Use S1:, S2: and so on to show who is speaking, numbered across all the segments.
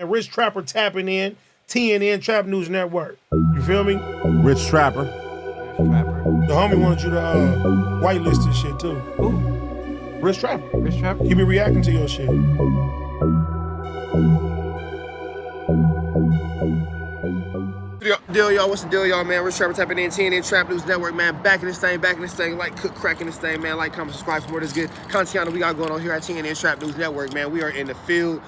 S1: And Rich Trapper tapping in, TNN Trap News Network. You feel me?
S2: Rich Trapper.
S1: The homie wanted you to whitelist this shit too.
S3: Who?
S1: Rich Trapper.
S3: Rich Trapper?
S1: He be reacting to your shit.
S4: Deal, y'all. What's the deal, y'all, man? Rich Trapper tapping in, TNN Trap News Network, man. Back in this thing, like, cook, cracking this thing, man. Like, comment, subscribe for more of this good content we got going on here at TNN Trap News Network, man. We are in the field,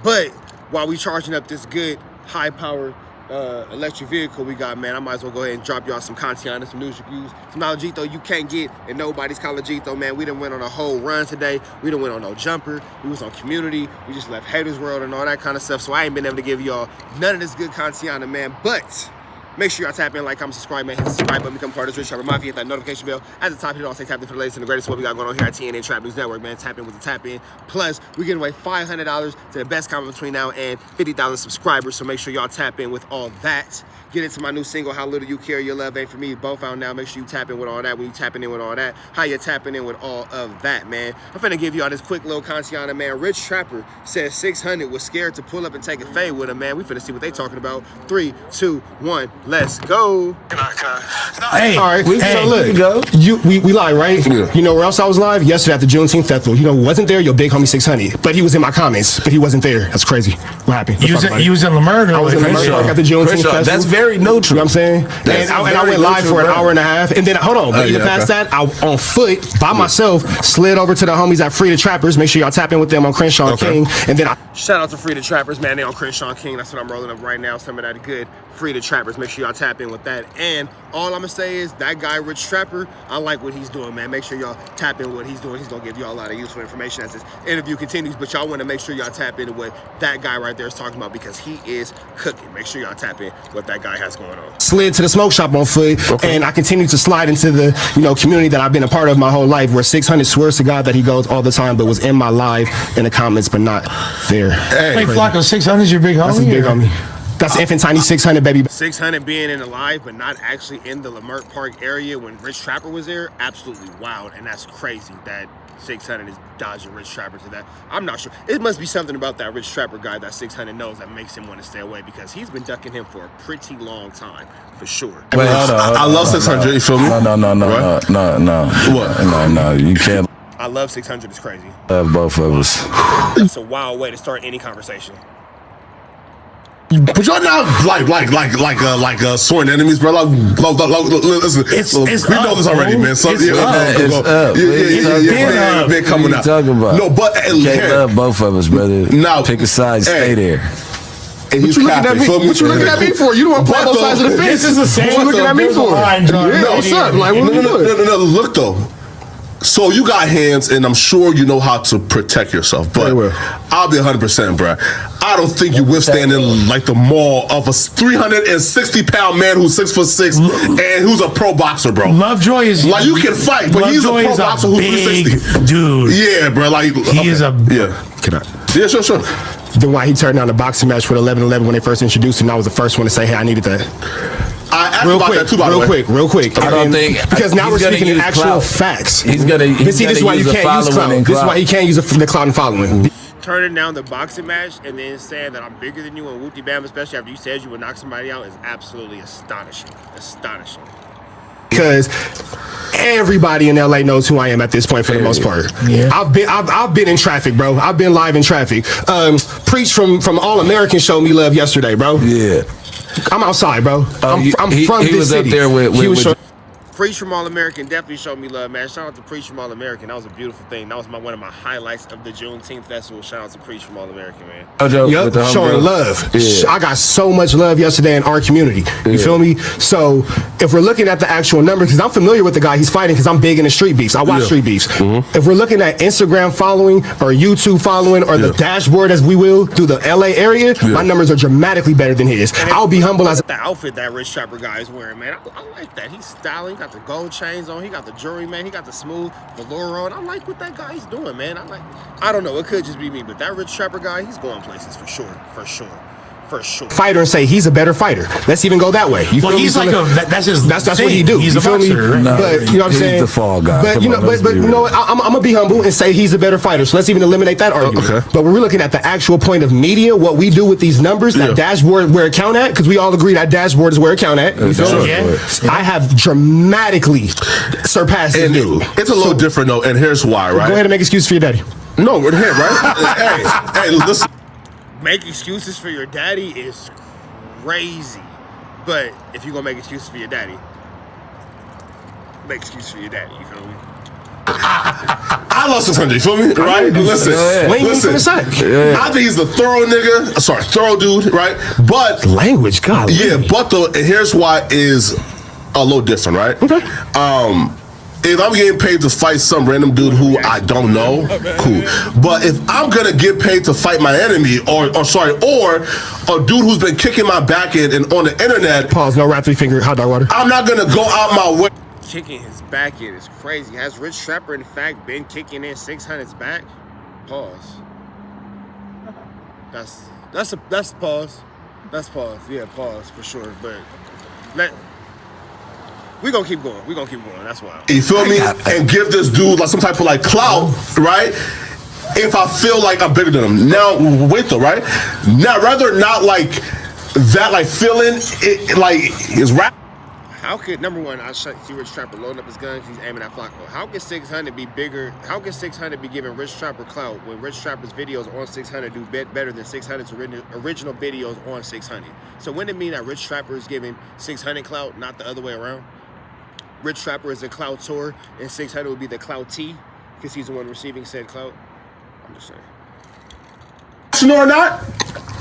S4: but while we charging up this good, high-powered electric vehicle we got, man, I might as well go ahead and drop y'all some content and some news reviews, some knowledge though you can't get in nobody's college though, man. We done went on a whole run today. We done went on no jumper. We was on community. We just left Haters World and all that kind of stuff. So I ain't been able to give y'all none of this good content, man. But make sure y'all tap in, like, comment, subscribe, man. Hit the subscribe button, become part of this Rich Trapper Mafia, hit that notification bell. At the top, hit it all, say tap in for the latest and the greatest what we got going on here at TNN Trap News Network, man. Tap in with the tap in. Plus, we're giving away $500 to the best comment between now and 50,000 subscribers. So make sure y'all tap in with all that. Get into my new single, How Little You Care, Your Love Ain't For Me. Both out now. Make sure you tap in with all that. When you tapping in with all that, how you tapping in with all of that, man. I'm finna give y'all this quick little content, man. Rich Trapper says 600 was scared to pull up and take a fade with him, man. We finna see what they talking about. 3, 2, 1, let's go.
S2: Hey, all right.
S5: So look, we live, right?
S2: Yeah.
S5: You know where else I was live? Yesterday at the Juneteenth festival. You know, wasn't there? Your big homie 600, but he was in my comments, but he wasn't there. That's crazy. What happened?
S3: You was in Leimert.
S5: I was in Leimert Park at the Juneteenth festival.
S2: That's very neutral.
S5: You know what I'm saying? And I went live for an hour and a half, and then hold on, but even past that, I on foot by myself slid over to the homies at Free the Trappers. Make sure y'all tap in with them on Crenshaw and King, and then
S4: Shout out to Free the Trappers, man. They on Crenshaw and King. That's what I'm rolling up right now. Some of that good Free the Trappers. Make sure y'all tap in with that. And all I'm gonna say is that guy Rich Trapper, I like what he's doing, man. Make sure y'all tap in what he's doing. He's gonna give y'all a lot of useful information as this interview continues. But y'all want to make sure y'all tap into what that guy right there is talking about, because he is cooking. Make sure y'all tap in what that guy has going on.
S5: slid to the smoke shop on foot, and I continue to slide into the community that I've been a part of my whole life, where 600 swears to God that he goes all the time, but was in my live in the comments, but not there.
S3: Hey, Flakko, 600 is your big homie?
S5: That's a big homie. That's Infant Tiny 600, baby.
S4: 600 being in the live, but not actually in the Leimert Park area when Rich Trapper was there, absolutely wild, and that's crazy that 600 is dodging Rich Trapper to that. I'm not sure. It must be something about that Rich Trapper guy that 600 knows that makes him want to stay away, because he's been ducking him for a pretty long time, for sure.
S2: Wait, hold on. I love 600. You feel me?
S6: No.
S2: What?
S6: No. You can't
S4: I love 600. It's crazy.
S6: love both of us.
S4: It's a wild way to start any conversation.
S2: But y'all not like sworn enemies, bro. Listen, we know this already, man. So,
S6: It's up.
S2: Yeah. Been coming out.
S6: Talking about?
S2: No, but
S6: You can't love both of us, brother.
S2: Now,
S6: pick a side, stay there.
S2: And
S5: What you looking at me? What you looking at me for? You don't want to play both sides of the fence.
S3: This is the same.
S5: What you looking at me for?
S2: No, son. Like, no. Look though. So you got hands, and I'm sure you know how to protect yourself. But I'll be 100%, bro. I don't think you withstanding like the maul of a 360-pound man who's 6'6" and who's a pro boxer, bro.
S3: Lovejoy is
S2: like, you can fight, but he's a pro boxer who's 360.
S3: Dude.
S2: Yeah, bro. Like
S3: he is a
S5: Can I?
S2: Yeah, sure.
S5: The why he turned down the boxing match with 11-11 when they first introduced him. I was the first one to say, hey, I needed that.
S2: I asked about that too, by the way.
S5: Real quick.
S6: I don't think
S5: because now we're speaking in actual
S6: Clout.
S5: facts.
S6: He's gonna.
S5: This is why you can't use Clout. This is why he can't use the Clout and following.
S4: Turning down the boxing match and then saying that I'm bigger than you and whoopty bam, especially after you said you would knock somebody out, is absolutely astonishing.
S5: Because everybody in LA knows who I am at this point for the most part.
S3: Yeah.
S5: I've been in traffic, bro. I've been live in traffic. Preach from All American showed me love yesterday, bro.
S6: Yeah.
S5: I'm outside, bro. I'm from
S6: he
S5: this
S6: was
S5: city.
S6: up there with
S4: Preach from All American definitely showed me love, man. Shout out to Preach from All American. That was a beautiful thing. That was one of my highlights of the Juneteenth festival. Shout out to Preach from All American, man.
S5: Yep, showing love. Yeah. I got so much love yesterday in our community. You feel me? So if we're looking at the actual numbers, because I'm familiar with the guy he's fighting, because I'm big into street beefs. I watch street beefs. If we're looking at Instagram following or YouTube following or the dashboard, as we will, through the LA area, my numbers are dramatically better than his. I'll be humble as
S4: the outfit that Rich Trapper guy is wearing, man. I like that. He's styling. He got the gold chains on. He got the jewelry, man. He got the smooth velour on. I like what that guy's doing, man. I don't know. It could just be me, but that Rich Trapper guy, he's going places for sure. For sure.
S5: Fighter and say he's a better fighter. Let's even go that way. You
S3: Well,
S5: feel me?
S3: he's like that's his.
S5: That's
S3: thing.
S5: what he do.
S3: He's
S5: you
S3: a
S5: feel me?
S3: boxer, right?
S6: No,
S5: But you know what I'm
S6: he's
S5: saying?
S6: the fall guy.
S5: But
S6: Come
S5: you know,
S6: on, let's
S5: but
S6: be
S5: you know what? I'm gonna be humble and say he's a better fighter. So let's even eliminate that argument.
S2: Okay.
S5: But when we're looking at the actual point of media, what we do with these numbers, that dashboard where it count at, because we all agree that dashboard is where it count at. You feel me?
S3: Yeah.
S5: I have dramatically surpassed this
S2: And
S5: dude.
S2: it's a little different though, and here's why, right?
S5: Go ahead and make excuses for your daddy.
S2: No, we're here, right? hey, listen.
S4: Make excuses for your daddy is crazy. But if you're gonna make excuses for your daddy, make excuses for your daddy, you feel me?
S2: I love 600, you feel me? Right? Listen.
S5: From the side.
S2: I think he's a thorough nigga. Sorry, thorough dude, right? But
S5: Language, God.
S2: yeah, but here's why is a little different, right?
S5: Okay.
S2: If I'm getting paid to fight some random dude who I don't know, cool. But if I'm gonna get paid to fight my enemy, or a dude who's been kicking my back end and on the internet,
S5: Pause. No rap 3-finger hot dog water.
S2: I'm not gonna go out my way.
S4: Kicking his back in is crazy. Has Rich Trapper in fact been kicking in 600's back? Pause. That's pause. That's pause. Yeah, pause for sure. But we gonna keep going. That's why.
S2: You feel me? And give this dude like some type of like clout, right? If I feel like I'm bigger than him. Now, wait though, right? Now, rather not like that, like feeling it, like his rap.
S4: How could, number one, I see Rich Trapper loading up his guns, he's aiming at Flakko. How could 600 be bigger? How could 600 be giving Rich Trapper clout when Rich Trapper's videos on 600 do better than 600's original videos on 600? So wouldn't it mean that Rich Trapper is giving 600 clout, not the other way around? Rich Trapper is the clout tour, and 600 would be the clout T, because he's the one receiving said clout. I'm just saying.
S2: Or not,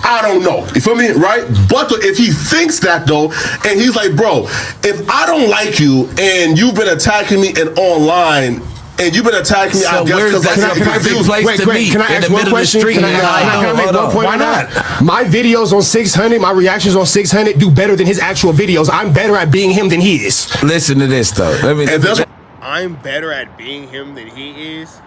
S2: I don't know. You feel me, right? But if he thinks that though, and he's like, bro, if I don't like you and you've been attacking me and online, and you've been attacking me,
S6: So
S2: I guess
S6: where's
S2: because
S6: that perfect place to meet?
S5: Can I
S6: in
S5: ask
S6: the
S5: one
S6: middle of the
S5: question?
S6: street?
S5: Can I make one point
S3: Why
S5: on
S3: not?
S5: that? My videos on 600, my reactions on 600 do better than his actual videos. I'm better at being him than he is.
S6: Listen to this though.
S4: I'm better at being him than he is.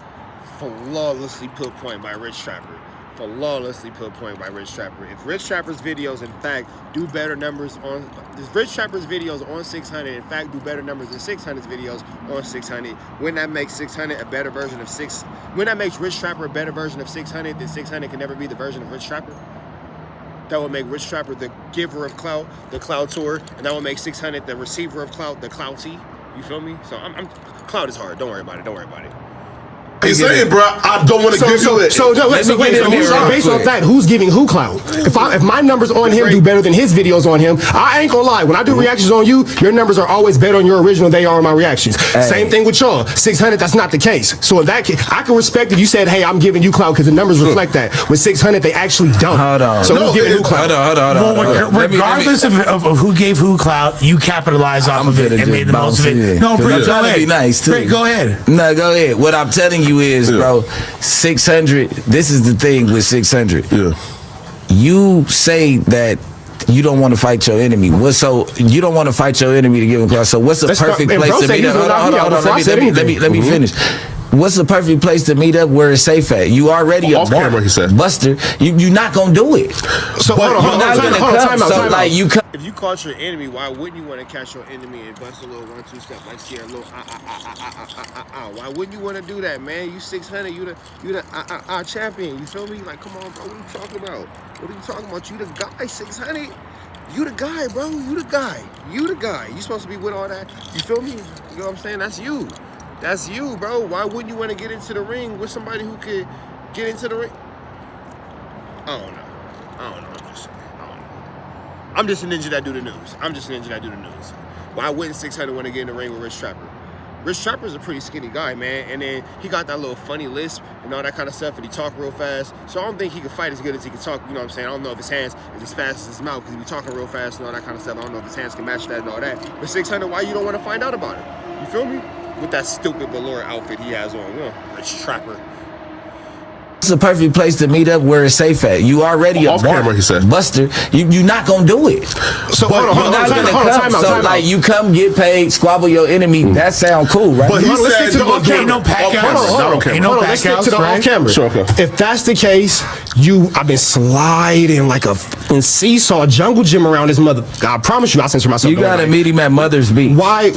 S4: Flawlessly put point by Rich Trapper. Flawlessly put point by Rich Trapper. If Rich Trapper's videos, in fact, do better numbers on... If Rich Trapper's videos on 600, in fact, do better numbers than 600's videos on 600, wouldn't that make 600 a better version of 6... Wouldn't that make Rich Trapper a better version of 600 than 600 can never be the version of Rich Trapper? That would make Rich Trapper the giver of clout, the clout tour, and that would make 600 the receiver of clout, the clouty. You feel me? So clout is hard. Don't worry about it.
S2: He's saying, bro, I don't want to give you it.
S5: Based off that, who's giving who clout? If my numbers on him do better than his videos on him, I ain't gonna lie. When I do reactions on you, your numbers are always better on your original than they are on my reactions. Same thing with y'all. 600, that's not the case. So in that case, I can respect if you said, hey, I'm giving you clout because the numbers reflect that. With 600, they actually don't.
S6: Hold on.
S5: So who's giving who clout?
S6: Hold on.
S3: Regardless of who gave who clout, you capitalized off of it and made the most of it. No, Bricc, go ahead.
S6: Be nice too.
S3: Bricc, go ahead.
S6: No, go ahead. What I'm telling you is, bro, 600. This is the thing with 600.
S2: Yeah.
S6: You say that you don't want to fight your enemy. So you don't want to fight your enemy to give him clout. So what's the perfect place to meet up? Hold on. Let me finish. What's the perfect place to meet up where it's safe at? You already a
S2: camera, he said.
S6: buster. You're not gonna do it.
S5: So hold on, time out.
S4: If you caught your enemy, why wouldn't you want to catch your enemy and bust a little 1-2 step like Sierra, a little Why wouldn't you want to do that, man? You 600, you the champion. You feel me? Like, come on, bro. What are you talking about? You the guy, 600. You the guy, bro. You the guy. You supposed to be with all that. You feel me? You know what I'm saying? That's you. That's you, bro. Why wouldn't you want to get into the ring with somebody who could get into the ring? I don't know. I'm just a ninja that do the news. Why wouldn't 600 want to get in the ring with Rich Trapper? Rich Trapper's a pretty skinny guy, man. And then he got that little funny lisp and all that kind of stuff, and he talk real fast. So I don't think he can fight as good as he can talk, you know what I'm saying? I don't know if his hands is as fast as his mouth, because he be talking real fast and all that kind of stuff. I don't know if his hands can match that and all that. But 600, why you don't want to find out about it? You feel me? With that stupid velour outfit he has on. Rich Trapper.
S6: It's the perfect place to meet up where it's safe at. You already a
S2: camera, he said.
S6: buster. You're not gonna do it.
S5: So hold on, time out.
S6: Like you come get paid, squabble your enemy. That sound cool, right?
S2: But he said
S3: Ain't no pack outs.
S5: Let's stick to the off camera.
S2: Sure, okay.
S5: If that's the case, I've been sliding like a fucking seesaw jungle gym around this mother. I promise you, I censor myself.
S6: You gotta meet him at Mother's Beach.
S5: Why?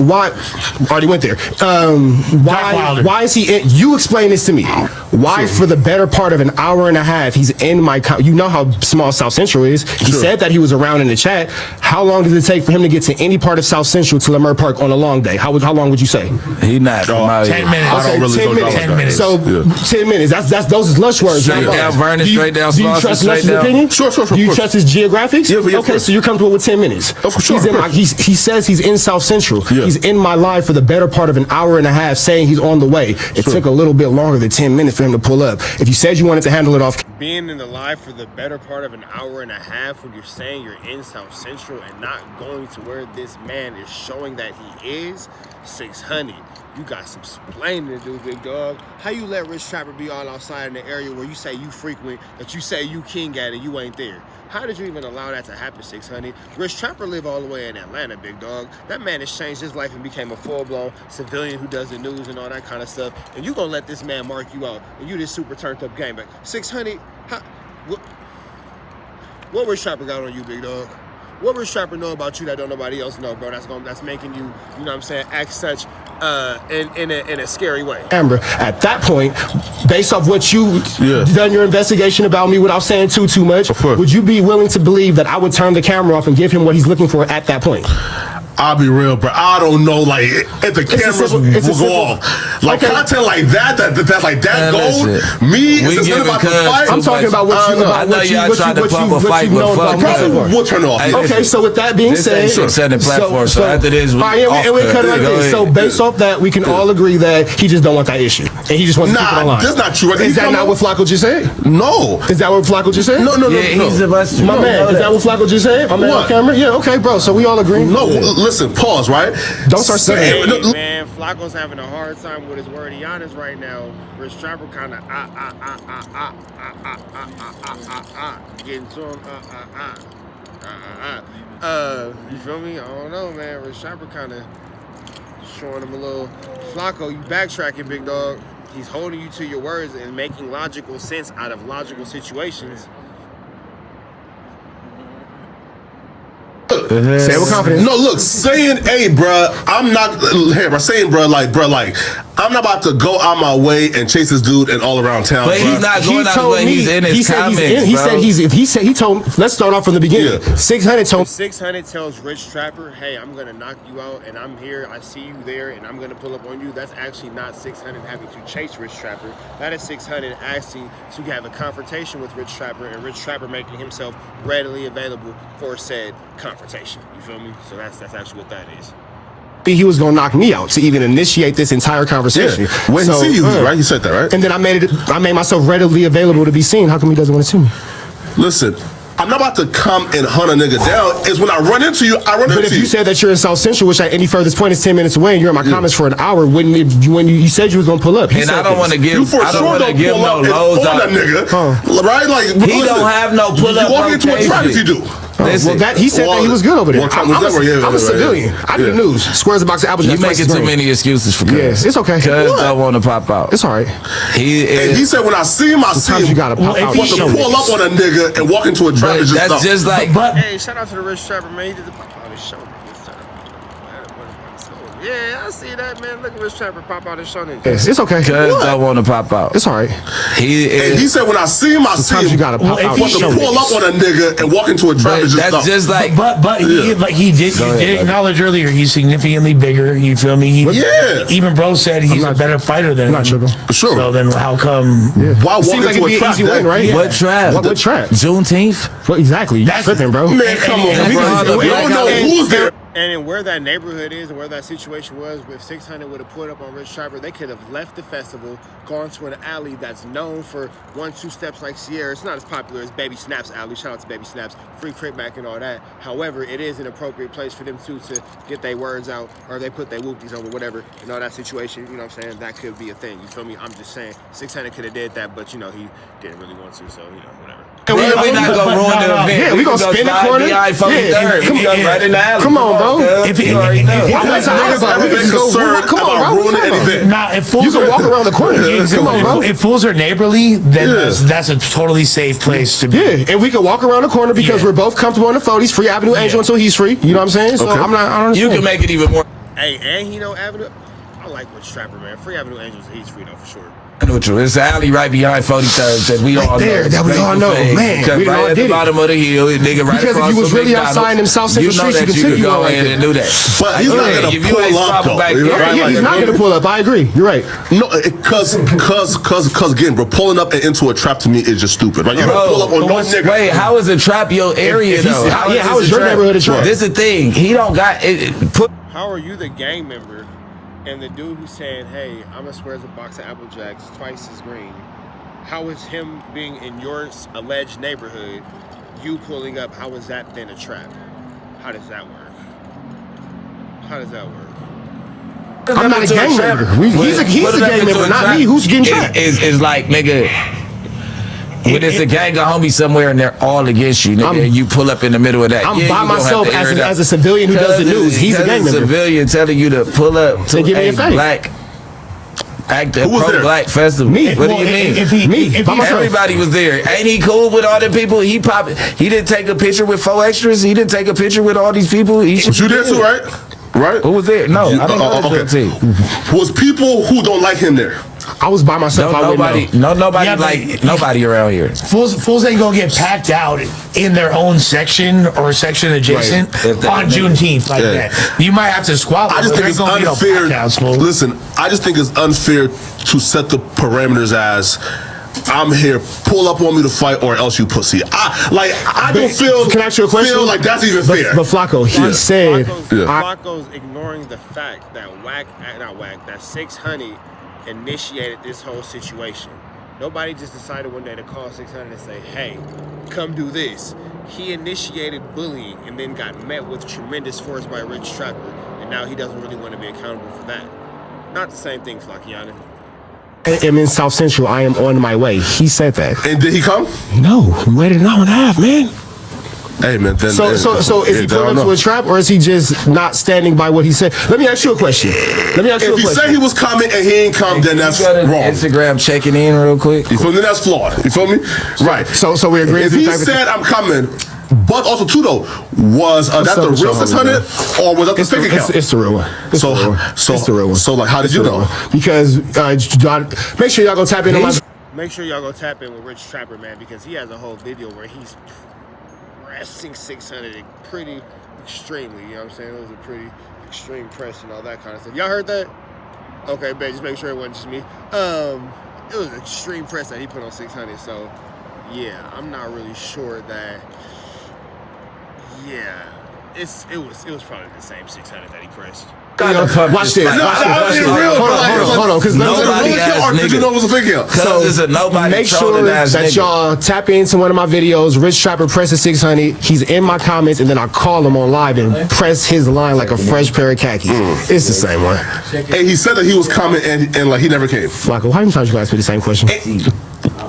S5: Already went there. Why is he in? You explain this to me. Why, for the better part of an hour and a half, he's in my... You know how small South Central is. He said that he was around in the chat. How long does it take for him to get to any part of South Central to Leimert Park on a long day? How long would you say?
S6: He not from out
S3: 10
S6: here.
S3: minutes.
S5: Okay,
S2: I don't really
S5: 10
S2: know
S5: minutes.
S3: 10 minutes.
S5: So 10 minutes. That's those is Lush words.
S6: Straight down Vernon, straight down
S5: Do you
S6: Slauson,
S5: trust
S6: straight
S5: Lush's
S6: down.
S5: opinion?
S2: Sure,
S5: Do you trust his geographics?
S2: Yeah,
S5: okay, so you're comfortable with 10 minutes.
S2: Oh, for sure.
S5: He says he's in South Central.
S2: Yeah.
S5: He's in my live for the better part of an hour and a half, saying he's on the way. It took a little bit longer than 10 minutes for him to pull up. If you said you wanted to handle it off...
S4: Being in the live for the better part of an hour and a half when you're saying you're in South Central and not going to where this man is showing that he is, 600. You got some splaining to do, big dog. How you let Rich Trapper be all outside in the area where you say you frequent, that you say you king at, and you ain't there? How did you even allow that to happen, 600? Rich Trapper live all the way in Atlanta, big dog. That man has changed his life and became a full-blown civilian who does the news and all that kind of stuff. And you gonna let this man mark you out, and you this super turned up game back. 600, what Rich Trapper got on you, big dog? What Rich Trapper know about you that don't nobody else know, bro? That's making you, you know what I'm saying, act such in a scary way.
S5: Amber, at that point, based off what you done your investigation about me without saying too much, would you be willing to believe that I would turn the camera off and give him what he's looking for at that point?
S2: I'll be real, bro. I don't know, like, if the cameras will go off. Like, content like that gold. Me, is this about the fight?
S5: I'm talking about what you
S6: I know y'all tried to pump a fight, but fuck
S2: Probably will turn off.
S5: Okay, so with that being said,
S6: platform. So after this, we
S5: cut it like this. So based off that, we can all agree that he just don't want that issue, and he just wants to keep it online.
S2: That's not true.
S5: Is that not what Flakko just said?
S2: No.
S5: Is that what Flakko just said?
S2: No.
S6: He's
S5: My man, is that what Flakko just said? My man on camera? Yeah, okay, bro. So we all agree?
S2: No, listen, pause, right?
S5: Don't start saying
S4: it. Hey, man, Flacco's having a hard time with his word Giannis right now. Rich Trapper kind of getting to him. You feel me? I don't know, man. Rich Trapper kind of showing him a little. Flakko, you backtracking, big dog. He's holding you to your words and making logical sense out of logical situations.
S5: Say it with confidence.
S2: No, look, saying, hey, bruh, I'm not here. Saying, bruh, I'm not about to go out my way and chase this dude and all around town.
S6: But he's not going out the way. He's in his comments.
S5: He told. Let's start off from the beginning. 600 told.
S4: 600 tells Rich Trapper, hey, I'm gonna knock you out, and I'm here. I see you there, and I'm gonna pull up on you. That's actually not 600 having to chase Rich Trapper. That is 600 asking to have a confrontation with Rich Trapper, and Rich Trapper making himself readily available for said confrontation. You feel me? So that's actually what that is.
S5: He was gonna knock me out to even initiate this entire conversation.
S2: Yeah. When he see you, right? He said that, right?
S5: And then I made myself readily available to be seen. How come he doesn't want to see me?
S2: Listen, I'm not about to come and hunt a nigga down. It's when I run into you, I run into you.
S5: But if you said that you're in South Central, which at any furthest point is 10 minutes away, and you're in my comments for an hour, when you said you was gonna pull up,
S6: and I don't want to give no loads out
S2: that nigga, right? Like
S6: he don't have no pull up.
S2: You walk into a trap if you do.
S5: He said that he was good over there. I'm a civilian. I do the news. Squares a box of apples.
S6: You making too many excuses for Cuz.
S5: Yes, it's okay.
S6: Cuz don't want to pop out.
S5: It's all right.
S2: He said when I see him, I see him.
S5: You gotta pop out.
S2: I want to pull up on a nigga and walk into a trap.
S6: That's just like.
S4: Hey, shout out to the Rich Trapper, man. He did the pop out his shoulder this time. Yeah, I see that, man. Look at Rich Trapper pop out his shoulder.
S5: Yes, it's okay.
S6: Cuz don't want to pop out.
S5: It's all right.
S2: He said when I see him, I see him.
S5: You gotta pop out.
S2: I want to pull up on a nigga and walk into a trap.
S6: That's just like.
S3: But he did acknowledge earlier he's significantly bigger. You feel me? Even bro said he's a better fighter than him.
S2: Sure.
S3: So then how come?
S2: Why walk into a trap?
S5: Easy win, right?
S6: Yeah. What trap?
S5: What trap?
S6: Juneteenth?
S5: Well, exactly. That's tripping, bro.
S2: Man, come on. We don't know who's there.
S4: And where that neighborhood is and where that situation was, if 600 would have put up on Rich Trapper, they could have left the festival, gone to an alley that's known for 1-2 steps like Sierra. It's not as popular as Baby Snaps alley. Shout out to Baby Snaps, free crib back and all that. However, it is an appropriate place for them to get their words out, or they put their whoopties on or whatever, and all that situation. You know what I'm saying? That could be a thing. You feel me? I'm just saying 600 could have did that, but you know he didn't really want to, so you know whatever.
S5: And
S6: we not gonna ruin the event.
S5: Yeah, we gonna spin the corner.
S6: Yeah, come right in the alley.
S5: Come on, bro.
S2: Niggas ever been concerned about ruining an event?
S3: Nah, if fools
S5: you can walk around the corner. Come on, bro.
S3: If fools are neighborly, then that's a totally safe place to be.
S5: Yeah, and we can walk around the corner because we're both comfortable on the phone. He's free Avenue Angel until he's free. You know what I'm saying? So I don't understand.
S6: You can make it even more.
S4: Hey, and he know Avenue. I like Rich Trapper, man. Free Avenue Angels, he's free though for sure.
S6: Neutral. It's the alley right behind 43rd that we all
S5: there,
S6: know.
S5: that we all know. Man, we
S6: right
S5: all
S6: at
S5: did
S6: the bottom of the hill, nigga, right
S5: because
S6: across
S5: if you was
S6: from
S5: really
S6: McDonald's,
S5: outside in South Central
S6: you know
S5: Streets, you
S6: that
S5: could
S6: go
S5: take
S6: ahead and do that.
S2: But he's not gonna pull up though.
S5: He's not gonna pull up. I agree. You're right.
S2: No, cause again, bro, pulling up into a trap to me is just stupid. Right? You don't pull up on no nigga.
S6: Wait, how is a trap your area though?
S5: How is your neighborhood a trap?
S6: This is the thing. He don't got it.
S4: How are you the gang member and the dude who's saying, hey, I'm gonna swear as a box of Apple Jacks twice as green? How is him being in your alleged neighborhood, you pulling up, how is that then a trap? How does that work? How does that work?
S5: I'm not a gang member. He's a gang member, not me. Who's getting trapped?
S6: It's like, nigga, when it's a gang of homies somewhere and they're all against you, nigga, and you pull up in the middle of that.
S5: I'm by myself as a civilian who does the news. He's a gang member.
S6: Civilian telling you to pull up to a black pro-black festival.
S5: Me.
S6: What do you mean? Everybody was there. Ain't he cool with all the people? He didn't take a picture with 4 extras. He didn't take a picture with all these people.
S2: Was you there too, right? Right?
S6: Who was there? No, I didn't know that team.
S2: Was people who don't like him there?
S5: I was by myself.
S6: Nobody around here.
S3: Fools ain't gonna get packed out in their own section or section adjacent on Juneteenth like that. You might have to squat.
S2: I just think it's unfair. Listen, I just think it's unfair to set the parameters as I'm here, pull up on me to fight, or else you pussy. I don't feel.
S5: Can I ask you a question?
S2: Feel like that's even fair.
S5: But Flakko, he said,
S4: Flakko's ignoring the fact that that 600 initiated this whole situation. Nobody just decided one day to call 600 and say, hey, come do this. He initiated bullying and then got met with tremendous force by Rich Trapper, and now he doesn't really want to be accountable for that. Not the same thing, Flakkiana.
S5: I'm in South Central. I am on my way. He said that.
S2: And did he come?
S5: No, he waited an hour and a half, man.
S2: Hey man, then,
S5: so is he pulling up to a trap, or is he just not standing by what he said? Let me ask you a question.
S2: If he said he was coming and he ain't come, then that's wrong.
S6: Instagram checking in real quick.
S2: You feel me? That's flawed. You feel me? Right.
S5: So we agree.
S2: If he said I'm coming, but also too though, was that the real 600 or was that the fake account?
S5: It's the real one. It's the real one.
S2: So like, how did you know?
S5: Because make sure y'all go tap in on my.
S4: Make sure y'all go tap in with Rich Trapper, man, because he has a whole video where he's pressing 600 pretty extremely, you know what I'm saying? It was a pretty extreme press and all that kind of stuff. Y'all heard that? Okay, babe, just make sure it wasn't just me. It was an extreme press that he put on 600, so yeah, I'm not really sure that, yeah, it was probably the same 600 that he pressed.
S5: Watch this. Hold on. Because
S6: nobody
S2: did you know it was a fake account?
S6: So it's a nobody.
S5: Make sure that y'all tap into one of my videos. Rich Trapper presses 600. He's in my comments, and then I call him on live and press his line like a fresh pair of khakis. It's the same one.
S2: And he said that he was coming, and like he never came.
S5: Flakko, how many times you ask me the same question?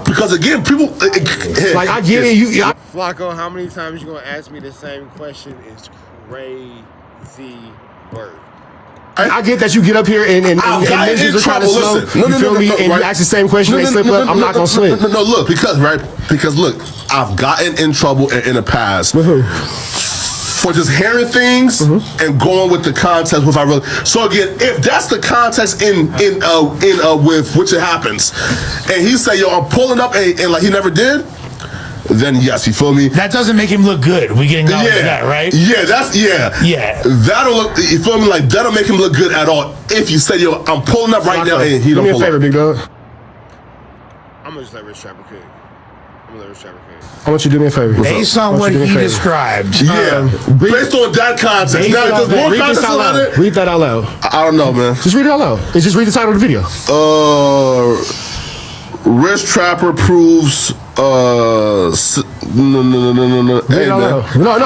S2: Because again, people
S5: like I get it.
S4: Flakko, how many times you gonna ask me the same question? Is crazy work.
S5: I get that you get up here and ninjas are trying to slow. You feel me? And you ask the same question, they slip up. I'm not gonna slip.
S2: No, look, because look, I've gotten in trouble in the past for just hearing things and going with the context with I really. So again, if that's the context in with which it happens, and he say, yo, I'm pulling up and like he never did. Then yes, you feel me?
S3: That doesn't make him look good. We can acknowledge that, right?
S2: Yeah, that'll look. You feel me? Like that'll make him look good at all. If you say, yo, I'm pulling up right now, and he don't pull up.
S5: Do me a favor, big dog.
S4: I'm gonna just let Rich Trapper cook. I
S5: want you to do me a favor.
S3: Based on what he described.
S2: Yeah. Based on that context. Now, there's more context around it.
S5: Read that out loud.
S2: I don't know, man.
S5: Just read it out loud. Just read the title of the video.
S2: Rich Trapper proves no. Hey, man.
S5: No.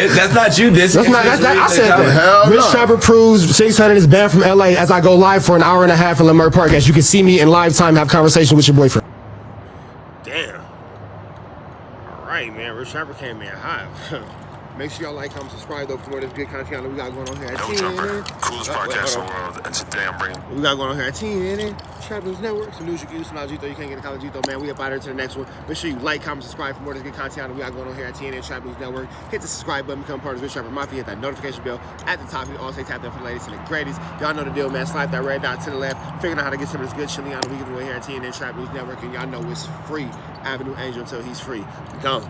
S6: That's not you. I
S5: said that. Rich Trapper proves 600 is banned from LA as I go live for an hour and a half in Leimert Park. As you can see me in live time have conversation with your boyfriend.
S4: right, man. Rich Rapper came in hot. Make sure y'all like, comment, subscribe, though, for more of this good content that we got going on here at TNN.
S2: Coolest podcast in the world, and today I'm bringing...
S4: We got going on here at TNN, Trap News Network. Some news you can use, some knowledge you thought you can't get a college, man. We up out here to the next one. Make sure you like, comment, subscribe for more of this good content that we got going on here at TNN, Trap News Network. Hit the subscribe button, become part of the Rich Rapper Mafia. Hit that notification bell at the top. You can also tap in for the latest and the greatest. Y'all know the deal, man. Slide that red dot to the left. Figuring out how to get some of this good chili on the weekend here at TNN, Trap News Network. And y'all know it's free. Avenue Angel until he's free. Gone.